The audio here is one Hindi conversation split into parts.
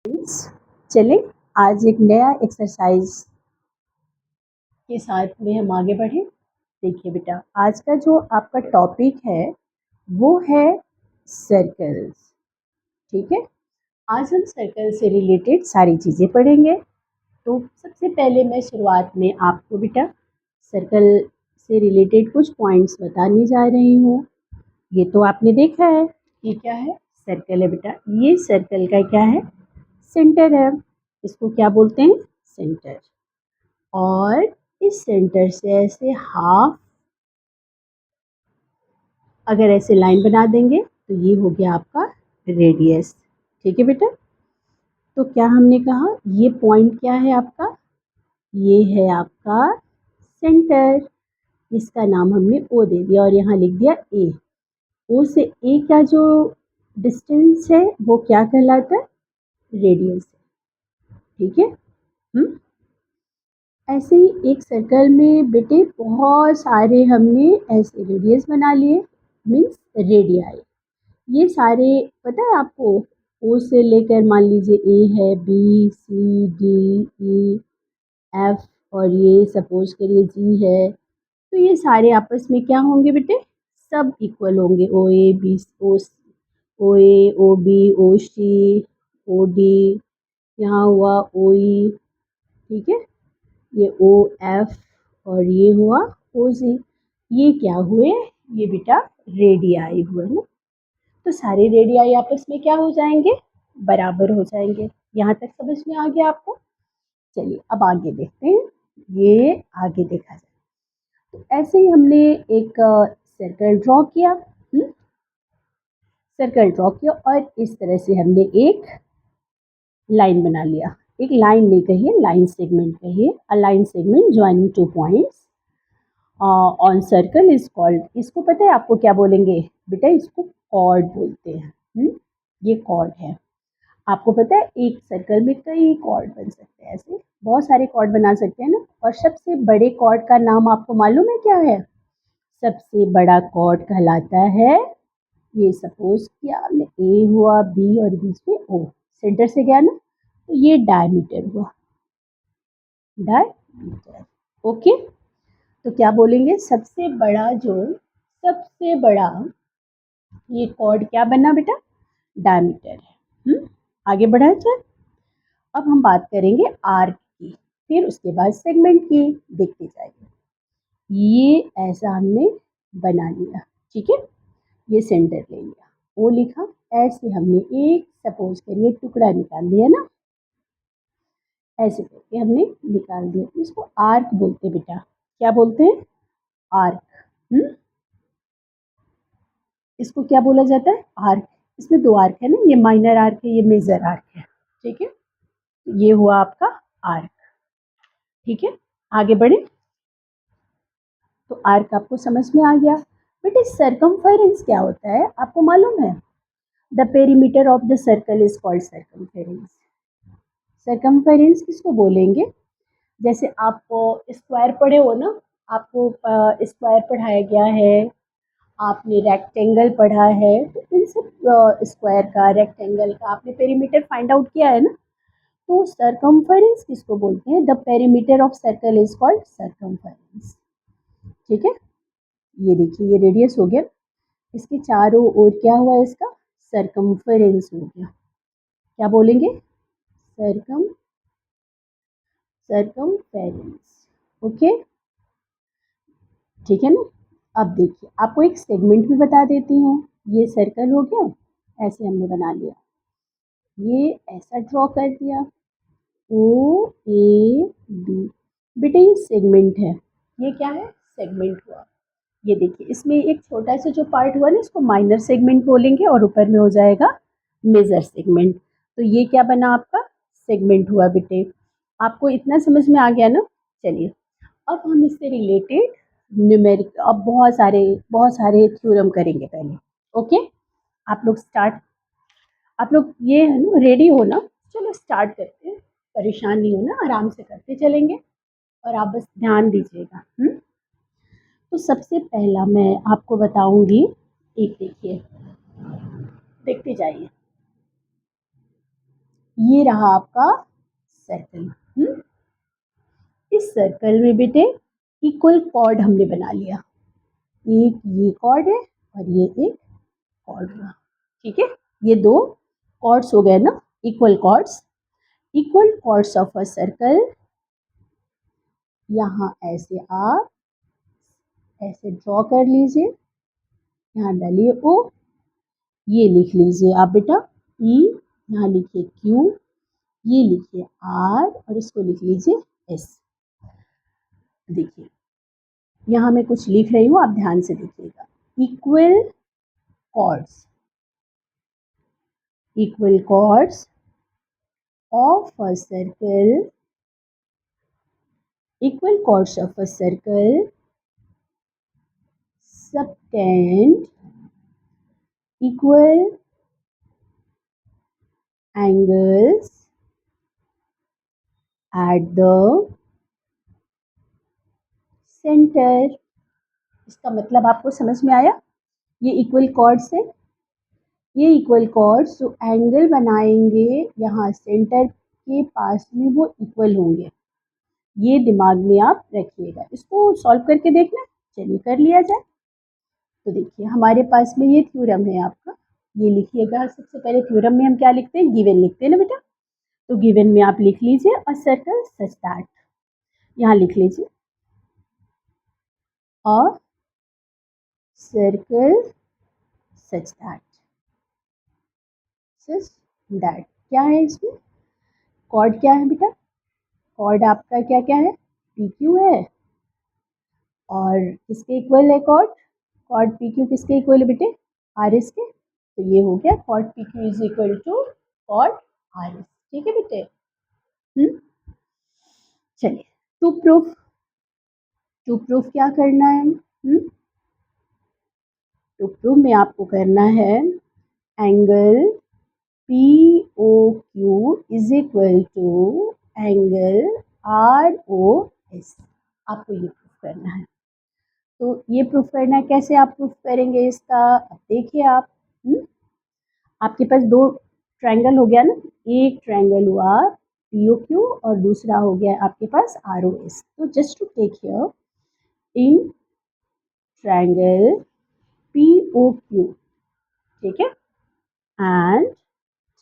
फ्रेंड्स, चलें आज एक नया एक्सरसाइज के साथ में हम आगे बढ़ें। देखिए बेटा, आज का जो आपका टॉपिक है वो है सर्कल्स। ठीक है, आज हम सर्कल से रिलेटेड सारी चीज़ें पढ़ेंगे। तो सबसे पहले मैं शुरुआत में आपको बेटा सर्कल से रिलेटेड कुछ पॉइंट्स बताने जा रही हूँ। ये तो आपने देखा है, ये क्या है? सर्कल है बेटा। ये सर्कल का क्या है? सेंटर है। इसको क्या बोलते हैं? सेंटर। और इस सेंटर से ऐसे हाफ अगर ऐसे लाइन बना देंगे तो ये हो गया आपका रेडियस। ठीक है बेटा, तो क्या हमने कहा ये पॉइंट क्या है आपका? ये है आपका सेंटर। इसका नाम हमने ओ दे दिया और यहाँ लिख दिया ए। ओ से ए का जो डिस्टेंस है वो क्या कहलाता है? रेडियस। ठीक है। ऐसे ही एक सर्कल में बेटे बहुत सारे हमने ऐसे रेडियस बना लिए, मीन्स रेडियाई। ये सारे पता है आपको? ओ से लेकर मान लीजिए ए है, B C D E F और ये सपोज करिए जी है, तो ये सारे आपस में क्या होंगे बेटे? सब इक्वल होंगे। O A B O A O B O C O D, यहाँ हुआ ओ ई। ठीक है, ये ओ एफ और ये हुआ ओ जी। ये क्या हुए? ये बेटा रेडियाई हुए ना। तो सारे रेडियाई आपस में क्या हो जाएंगे? बराबर हो जाएंगे। यहाँ तक समझ में आ गया आपको? चलिए अब आगे देखते हैं। ये आगे देखा जाए तो ऐसे ही हमने एक सर्कल ड्रॉ किया। सर्कल ड्रॉ किया और इस तरह से हमने एक लाइन बना लिया। एक लाइन नहीं कहिए, लाइन सेगमेंट कहिए। A line segment joining two points on circle is called. इसको पता है आपको क्या बोलेंगे बेटा? इसको कॉर्ड बोलते हैं। ये कॉर्ड है। आपको पता है एक सर्कल में कई कॉर्ड बन सकते हैं, ऐसे बहुत सारे कॉर्ड बना सकते हैं ना। और सबसे बड़े कॉर्ड का नाम आपको मालूम है क्या है? सबसे बड़ा कॉर्ड कहलाता है, ये सपोज किया हमने ए हुआ, बी और बीच में ओ, सेंटर से गया ना, तो ये डायमीटर हुआ। डायमीटर। ओके, तो क्या बोलेंगे? सबसे बड़ा ये कॉर्ड क्या बना बेटा? डायमीटर है। आगे बढ़ा जाए। अब हम बात करेंगे आर्क की, फिर उसके बाद सेगमेंट की। देखते जाइए। ये ऐसा हमने बना लिया। ठीक है, ये सेंटर ले लिया, वो लिखा। ऐसे हमने एक सपोज करिए टुकड़ा निकाल दिया ना, ऐसे करके हमने निकाल दिया। इसको आर्क बोलते बेटा। क्या बोलते हैं? आर्क। इसको क्या बोला जाता है? आर्क। इसमें दो आर्क है ना, ये माइनर आर्क है, ये मेजर आर्क है। ठीक है, ये हुआ आपका आर्क। ठीक है, आगे बढ़े। तो आर्क आपको समझ में आ गया। बेटे सरकमफेरेंस क्या होता है आपको मालूम है? The perimeter of the circle is called circumference. Circumference किसको बोलेंगे? जैसे आप स्क्वायर पढ़े हो ना, आपको स्क्वायर पढ़ाया गया है, आपने रेक्टेंगल पढ़ा है, तो इन सब स्क्वायर का, रेक्टेंगल का आपने पेरीमीटर फाइंड आउट किया है ना। तो सरकमफेरेंस किसको बोलते हैं? The perimeter of circle is called circumference. ठीक है, ये देखिए ये रेडियस हो गया, इसके चारों ओर क्या हुआ? इसका सरकमफेरेंस हो गया। क्या बोलेंगे? सरकमफेरेंस। ओके, ठीक है ना। अब देखिए आपको एक सेगमेंट भी बता देती हूँ। ये सर्कल हो गया, ऐसे हमने बना लिया, ये ऐसा ड्रॉ कर दिया, ओ ए बी। बेटा ये सेगमेंट है। ये क्या है? सेगमेंट हुआ। ये देखिए इसमें एक छोटा सा जो पार्ट हुआ ना, इसको माइनर सेगमेंट बोलेंगे और ऊपर में हो जाएगा मेजर सेगमेंट। तो ये क्या बना आपका? सेगमेंट हुआ बेटे। आपको इतना समझ में आ गया ना? चलिए अब हम इससे रिलेटेड न्यूमेरिक, अब बहुत सारे थ्योरम करेंगे पहले। ओके, आप लोग ये है ना, रेडी हो ना? चलो स्टार्ट करते हैं। परेशान नहीं होना, आराम से करते चलेंगे और आप बस ध्यान दीजिएगा। तो सबसे पहला मैं आपको बताऊंगी, एक देखिए, देखते जाइए। ये रहा आपका सर्कल। इस सर्कल में बेटे इक्वल कॉर्ड हमने बना लिया, एक ये कॉर्ड है और ये एक कॉर्ड हुआ, ठीक है। ये दो कॉर्ड्स हो गए ना, equal chords. Equal chords of a circle, यहाँ ऐसे आप ऐसे ड्रॉ कर लीजिए, यहाँ डालिए ओ, ये लिख लीजिए आप बेटा ई, यहाँ लिखिए क्यू, ये लिखिए आर और इसको लिख लीजिए एस। देखिए यहाँ मैं कुछ लिख रही हूँ, आप ध्यान से देखिएगा। Equal chords, equal chords of a circle, equal chords of a circle subtend equal angles at the center। इसका मतलब आपको समझ में आया? ये इक्वल कॉर्ड्स है, ये इक्वल कॉर्ड्स जो एंगल बनाएंगे यहाँ सेंटर के पास में वो इक्वल होंगे, ये दिमाग में आप रखिएगा। इसको सॉल्व करके देखना, चलिए कर लिया जाए। तो देखिए हमारे पास में ये थ्योरम है आपका, ये लिखिएगा। सबसे पहले थ्योरम में हम क्या लिखते हैं, गिवन लिखते हैं ना बेटा। तो गिवन में आप लिख लीजिए अ सर्कल सच दैट, यहाँ लिख लीजिए a circle such that, such that क्या है इसमें, कॉर्ड क्या है बेटा, कॉर्ड आपका क्या क्या है, पी क्यू है। और किसके इक्वल है कॉर्ड, कॉर्ड पी क्यू किसके इक्वल है बेटे, आर एस के। तो ये हो गया chord P Q is equal to chord R S, ठीक है बेटे। चलिए टू प्रूफ, टू प्रूफ क्या करना है, टू प्रूफ में आपको करना है angle P O Q is equal to angle R O S, आपको ये प्रूफ करना है। तो ये प्रूफ करना है, कैसे आप प्रूफ करेंगे इसका, अब देखिए आप, आपके पास दो ट्रायंगल हो गया ना, एक ट्रायंगल हुआ पी ओ क्यू और दूसरा हो गया आपके पास आर ओ एस। तो just to take here in triangle P O Q, ठीक है, and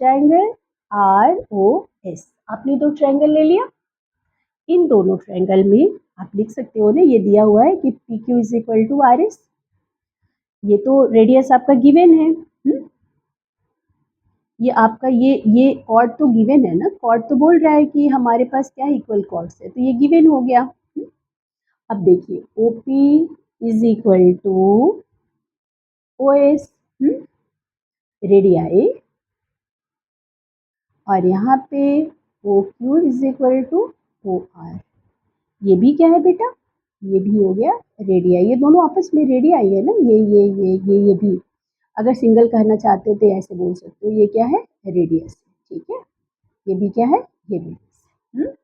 triangle R O S, आपने दो ट्रायंगल ले लिया। इन दोनों ट्रायंगल में आप लिख सकते हो ना, ये दिया हुआ है कि P Q is equal to R S, ये तो रेडियस आपका गिवन है। ये आपका ये कॉर्ड तो गिवन है ना, कॉर्ड तो बोल रहा है कि हमारे पास क्या इक्वल कॉर्ड्स है, तो ये गिवन हो गया। अब देखिए O P is equal to O S radii, और यहाँ पे O Q is equal to O R, ये भी क्या है बेटा, ये भी हो गया रेडियाई। ये दोनों आपस में रेडियाई है ना, ये भी अगर सिंगल कहना चाहते हो तो ऐसे बोल सकते हो, ये क्या है रेडियस, ठीक है, ये भी क्या है ये रेडियस।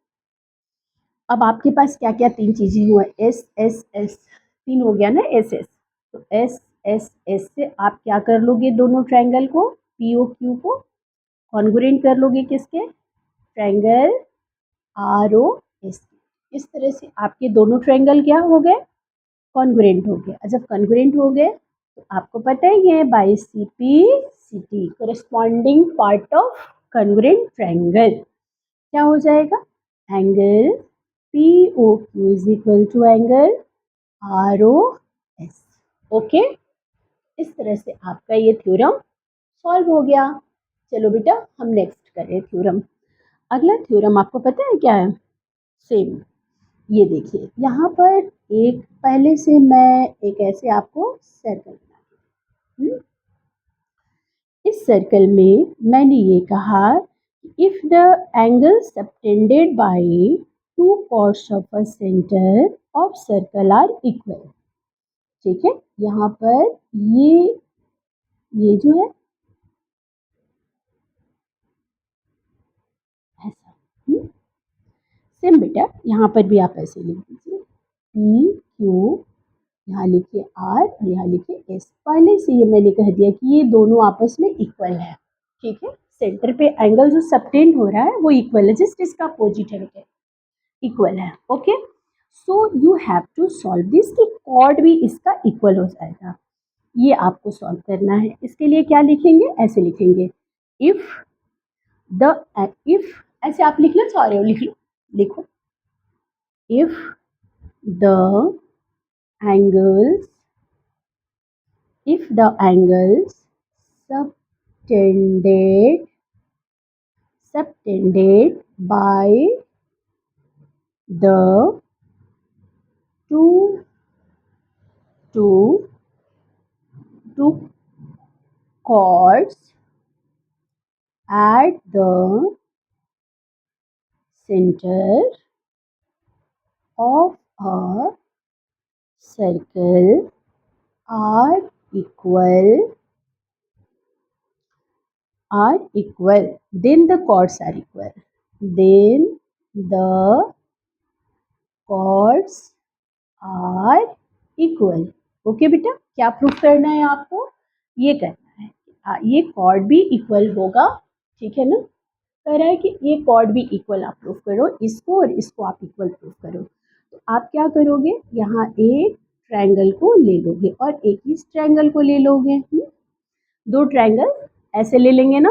अब आपके पास क्या क्या तीन चीजें हुआ, एस एस एस, तीन हो गया ना एस एस। तो एस एस एस से आप क्या कर लोगे, दोनों ट्रायंगल को पी ओ क्यू को कॉन्ग्रुएंट कर लोगे किसके, ट्रायंगल आर ओ एस। इस तरह से आपके दोनों ट्रायंगल क्या हो गए, कॉन्ग्रुएंट हो गए। जब कॉन्ग्रुएंट हो गए तो आपको पता ही है by C P C T, corresponding part of congruent triangle क्या हो जाएगा, angle P O Q is equal to angle R O S. Okay, इस तरह से आपका ये थ्योरम सॉल्व हो गया। चलो बेटा हम नेक्स्ट करें थ्योरम। अगला थ्योरम आपको पता है क्या है, सेम, ये देखिए यहाँ पर एक पहले से मैं एक ऐसे आपको सर्कल बना दूँ। इस सर्कल में मैंने ये कहा if the angle subtended by two chords of a centre of circle are equal, ठीक है। यहाँ पर ये जो है ऐसा, सेम बेटा यहाँ पर भी आप ऐसे लिख दीजिए पी क्यू, यहाँ लिखिए आर और यहाँ लिखिए एस। पहले से ये मैंने कह दिया कि ये दोनों आपस में इक्वल है, ठीक है, सेंटर पे एंगल जो सबटेंड हो रहा है वो इक्वल है, जस्ट इसका अपोजिट है बेटे, इक्वल है। Okay, so you have to solve this कि कॉर्ड भी इसका इक्वल हो जाएगा। ये आपको सॉल्व करना है। इसके लिए क्या लिखेंगे, ऐसे लिखेंगे, इफ द इफ, ऐसे आप लिख लो, सॉरी लिख लो, लिखो, if the angles if the angles subtended by the two chords at the center of a circle are equal, then the chords are equal, then the chords are equal. Okay बेटा, क्या प्रूफ करना है आपको, ये करना है, ये कॉर्ड भी इक्वल होगा, ठीक है ना, कह रहा है कि ये कॉर्ड भी इक्वल आप प्रूफ करो, इसको और इसको आप इक्वल प्रूफ करो। तो आप क्या करोगे, यहाँ एक ट्रायंगल को ले लोगे और एक इस ट्रायंगल को ले लोगे, दो ट्रायंगल ऐसे ले लेंगे ना,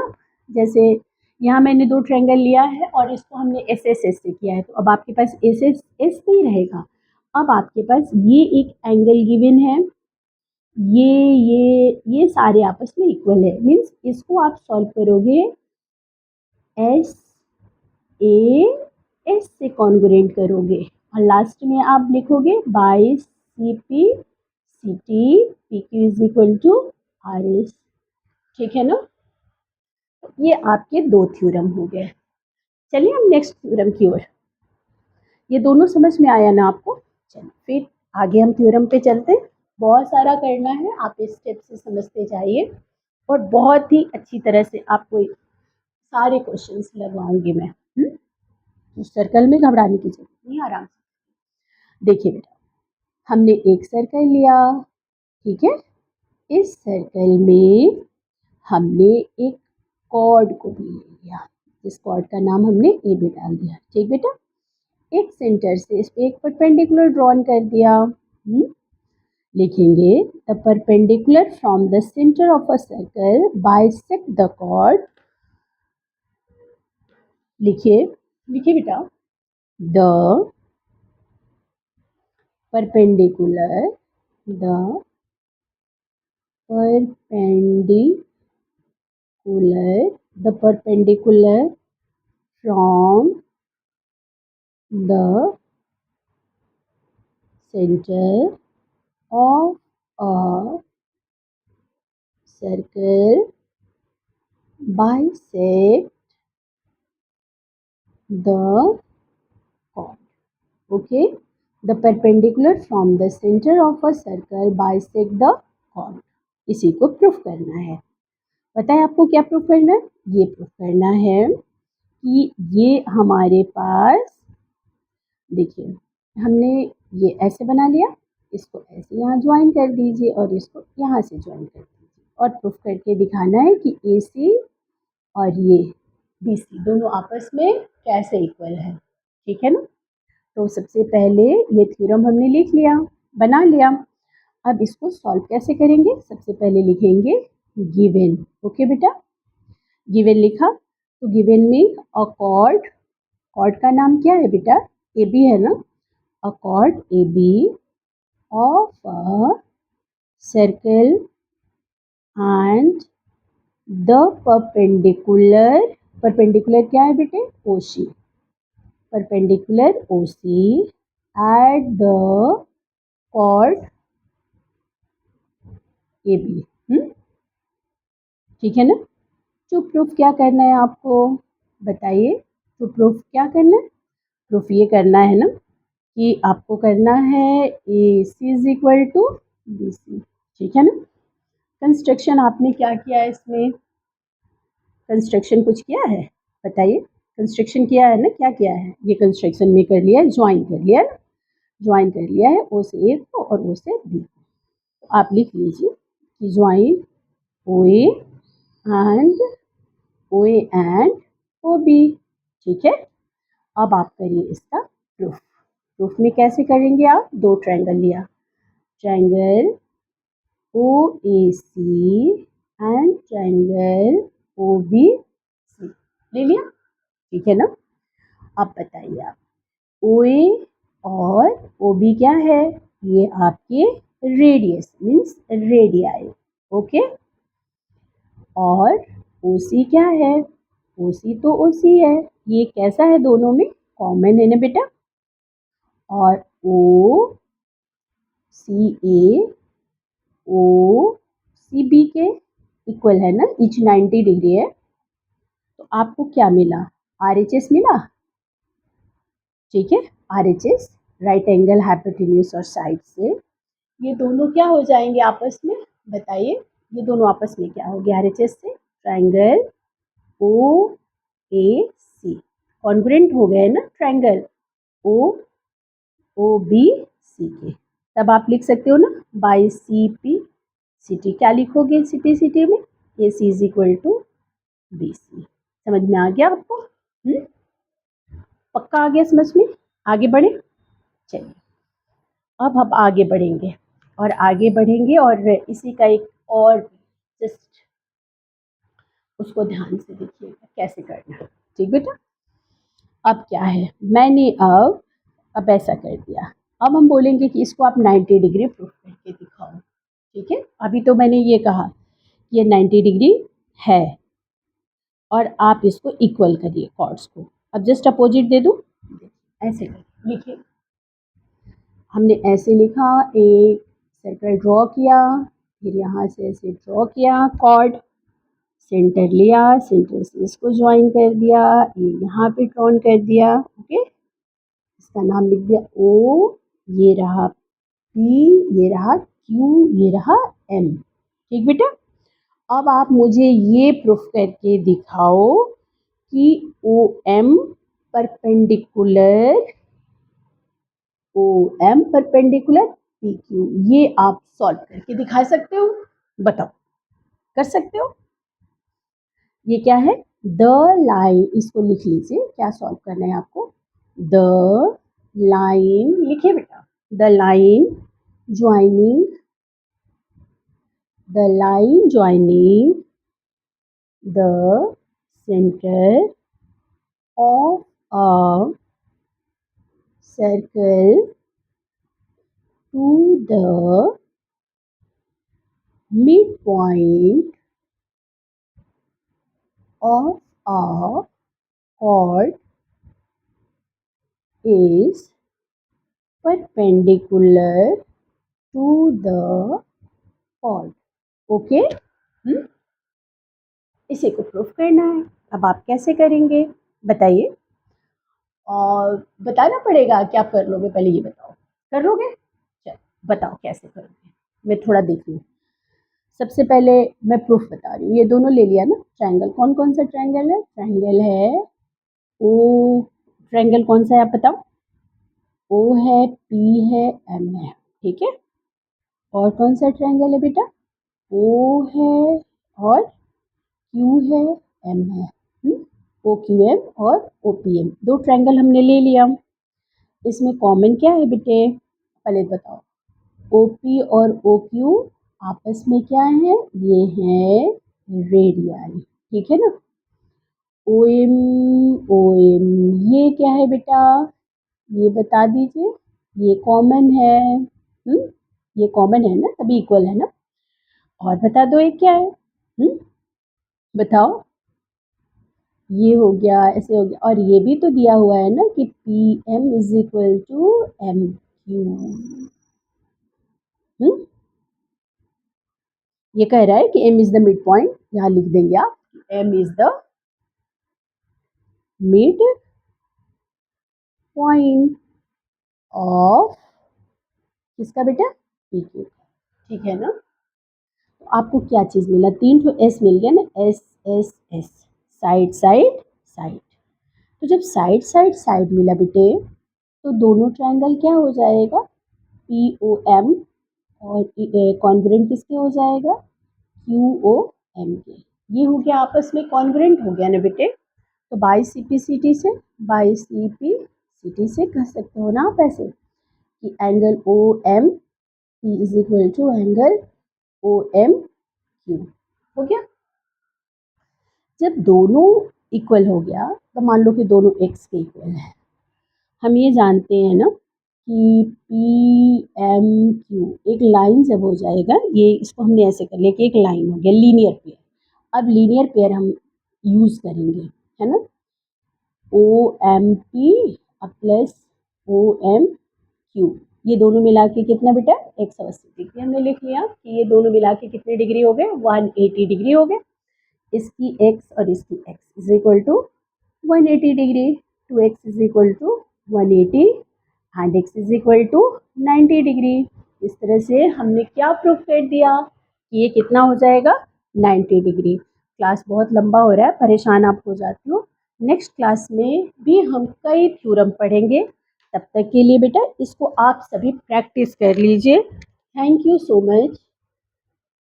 जैसे यहाँ मैंने दो ट्रायंगल लिया है और इसको हमने एस एस एस से किया है, तो अब आपके पास एस एस एस नहीं रहेगा, अब आपके पास ये एक एंगल गिवन है, ये सारे आपस में इक्वल है, मीन्स इसको आप सॉल्व करोगे एस ए एस से कॉन्ग्रुएंट करोगे और लास्ट में आप लिखोगे by C P C T P Q is equal to R S, ठीक है ना। ये आपके दो थ्योरम हो गए। चलिए हम नेक्स्ट थ्योरम की ओर, ये दोनों समझ में आया ना आपको, चलिए फिर आगे हम थ्योरम पे चलते हैं। बहुत सारा करना है, आप इस स्टेप से समझते जाइए और बहुत ही अच्छी तरह से आपको सारे क्वेश्चंस लगवाऊंगी मैं। तो सर्कल में घबराने की जरूरत नहीं, आराम से देखिए बेटा, हमने एक सर्कल लिया, ठीक है, इस सर्कल में हमने एक कॉर्ड को भी ले लिया, इस कॉर्ड का नाम हमने ए भी डाल दिया, ठीक बेटा, एक सेंटर से इस पे एक परपेंडिकुलर ड्रॉन कर दिया। लिखेंगे the perpendicular from the centre of a circle bisect the chord, लिखिए लिखिए बेटा, the perpendicular from the center of a circle bisect the chord. Okay, the perpendicular from the center of a circle bisect the chord. इसी को प्रूफ करना है। पता है आपको क्या प्रूफ करना है, ये प्रूफ करना है कि ये हमारे पास, देखिए हमने ये ऐसे बना लिया, इसको ऐसे यहाँ ज्वाइन कर दीजिए और इसको यहाँ से ज्वाइन कर दीजिए और प्रूफ करके दिखाना है कि ए सी और ये बी सी दोनों आपस में कैसे इक्वल है, ठीक है ना। तो सबसे पहले ये थ्योरम हमने लिख लिया, बना लिया, अब इसको सॉल्व कैसे करेंगे, सबसे पहले लिखेंगे गिवन। ओके बेटा, गिवन लिखा, तो गिवन में अ कॉर्ड, कॉर्ड का नाम क्या है बेटा, ए बी है ना, a chord AB of a circle and the perpendicular क्या है बेटे, OC, perpendicular OC at the chord AB, ठीक है ना। तो प्रूफ क्या करना है आपको बताइए, तो प्रूफ क्या करना है, प्रूफ ये करना है ना कि आपको करना है A C is equal to B C, ठीक है ना। कंस्ट्रक्शन आपने क्या किया है, इसमें कंस्ट्रक्शन कुछ किया है, बताइए, कंस्ट्रक्शन किया है ना, क्या किया है, ये कंस्ट्रक्शन में कर लिया है, ज्वाइन कर लिया ना, ज्वाइन कर लिया है ओ से ए को और ओ से बी को। तो आप लिख लीजिए कि join O A and O A and O B. ठीक है, अब आप करिए इसका प्रूफ। प्रूफ में कैसे करेंगे आप? दो ट्रायंगल लिया, triangle O A C and triangle O B C ले लिया। ठीक है ना? अब बताइए आप, ओ ए और ओ बी क्या है? ये आपके रेडियस मीन्स रेडियाई। ओके, और ओ सी क्या है? ओ सी तो ओ सी है, ये कैसा है? दोनों में कॉमन है ना बेटा। और ओ सी ए ओ सी बी के इक्वल है ना, ईच 90 डिग्री है। तो आपको क्या मिला? आर एच एस मिला। ठीक है, R H S right angle hypotenuse और साइड से ये दोनों क्या हो जाएंगे आपस में? बताइए, ये दोनों आपस में क्या हो गया आर एच एस से? Triangle O A C congruent हो गए ना ट्रायंगल ओ ओ बी सी के। तब आप लिख सकते हो ना by C P C T. क्या लिखोगे सी पी सी टी में? A C is equal to B C. समझ में आ गया आपको? पक्का आ गया समझ में? आगे बढ़े, चलिए अब हम आगे बढ़ेंगे और आगे बढ़ेंगे और इसी का एक और जस्ट उसको ध्यान से देखिएगा कैसे करना है। ठीक बेटा, अब क्या है, मैंने अब ऐसा कर दिया। अब हम बोलेंगे कि इसको आप 90 डिग्री प्रूफ करके दिखाओ। ठीक है, अभी तो मैंने ये कहा ये 90 डिग्री है और आप इसको इक्वल करिए कॉर्ड्स को। अब जस्ट अपोजिट दे दूँ, ऐसे करिए, लिखिए। हमने ऐसे लिखा, एक सर्कल ड्रॉ किया, फिर यहाँ से ऐसे ड्रॉ किया कॉर्ड, सेंटर लिया, सेंटर से इसको ज्वाइन कर दिया, ये यहाँ पे ड्रॉन कर दिया। ओके, इसका नाम लिख दिया ओ, ये रहा पी, ये रहा क्यू, ये रहा एम। ठीक बेटा, अब आप मुझे ये प्रूफ करके दिखाओ कि O M perpendicular P Q, ये आप सॉल्व करके दिखा सकते हो? बताओ, कर सकते हो? ये क्या है? द लाइन, इसको लिख लीजिए, क्या सॉल्व करना है आपको? द लाइन लिखिए बेटा, the line joining the center of a circle to the midpoint of a chord is perpendicular to the chord. Okay, इसी को प्रूफ करना है। अब आप कैसे करेंगे बताइए? और बताना पड़ेगा कि आप कर लोगे? पहले ये बताओ, कर लोगे? चलो बताओ कैसे करोगे, मैं थोड़ा देख लूँ। सबसे पहले मैं प्रूफ बता रही हूँ। ये दोनों ले लिया ना ट्रायंगल, कौन कौन सा ट्रायंगल है? ट्रायंगल है ओ, ट्रायंगल कौन सा है आप बताओ? ओ है, पी है, एम है। ठीक है, और कौन सा ट्रायंगल है बेटा? ओ है और क्यू है, एम है। ओ क्यू एम और ओ पी एम, दो ट्रायंगल हमने ले लिया। इसमें कॉमन क्या है बेटे? पहले बताओ। ओ पी और ओ क्यू आपस में क्या है? ये है रेडियाई। ठीक है ना? ओ एम, ओ एम ये क्या है बेटा? ये बता दीजिए। ये कॉमन है, ये कॉमन है ना, तभी इक्वल है ना। और बता दो ये क्या है? बताओ। ये हो गया, ऐसे हो गया, और ये भी तो दिया हुआ है ना कि P M is equal to M Q. ये कह रहा है कि m is the mid point, यहाँ लिख देंगे आप m is the mid point of किसका बेटा? P Q. ठीक है ना? तो आपको क्या चीज़ मिला? तीन तो s मिल गया ना, s s s, side side side. तो जब साइड साइड साइड मिला बेटे, तो दोनों ट्रायंगल क्या हो जाएगा? पी ओ एम, और कॉन्ग्रुएंट किसके हो जाएगा? क्यू ओ एम के। ये हो गया आपस में कॉन्ग्रुएंट हो गया ना बेटे। तो by C P C T से, by C P C T से कह सकते हो ना आप ऐसे कि angle O M P is equal to angle O M Q. हो गया। जब दोनों इक्वल हो गया तो मान लो कि दोनों एक्स के इक्वल है। हम ये जानते हैं ना कि पी एम क्यू एक लाइन जब हो जाएगा, ये इसको हमने ऐसे कर लिया कि एक लाइन हो गया लीनियर पेयर। अब लीनियर पेयर हम यूज़ करेंगे, है ना। O M P plus O M Q, ये दोनों मिला के कितना बेटा 180 डिग्री हमने लिख लिया कि ये दोनों मिला के कितने डिग्री हो गए 180 डिग्री हो गए। इसकी x और इसकी x is equal to 180 degree, 2x is equal to 180 and x is equal to 90 degree. इस तरह से हमने क्या प्रूफ कर दिया कि ये कितना हो जाएगा 90 डिग्री। क्लास बहुत लंबा हो रहा है, परेशान आप हो जाती हो। नेक्स्ट क्लास में भी हम कई थ्योरम पढ़ेंगे। तब तक के लिए बेटा इसको आप सभी प्रैक्टिस कर लीजिए। Thank you so much.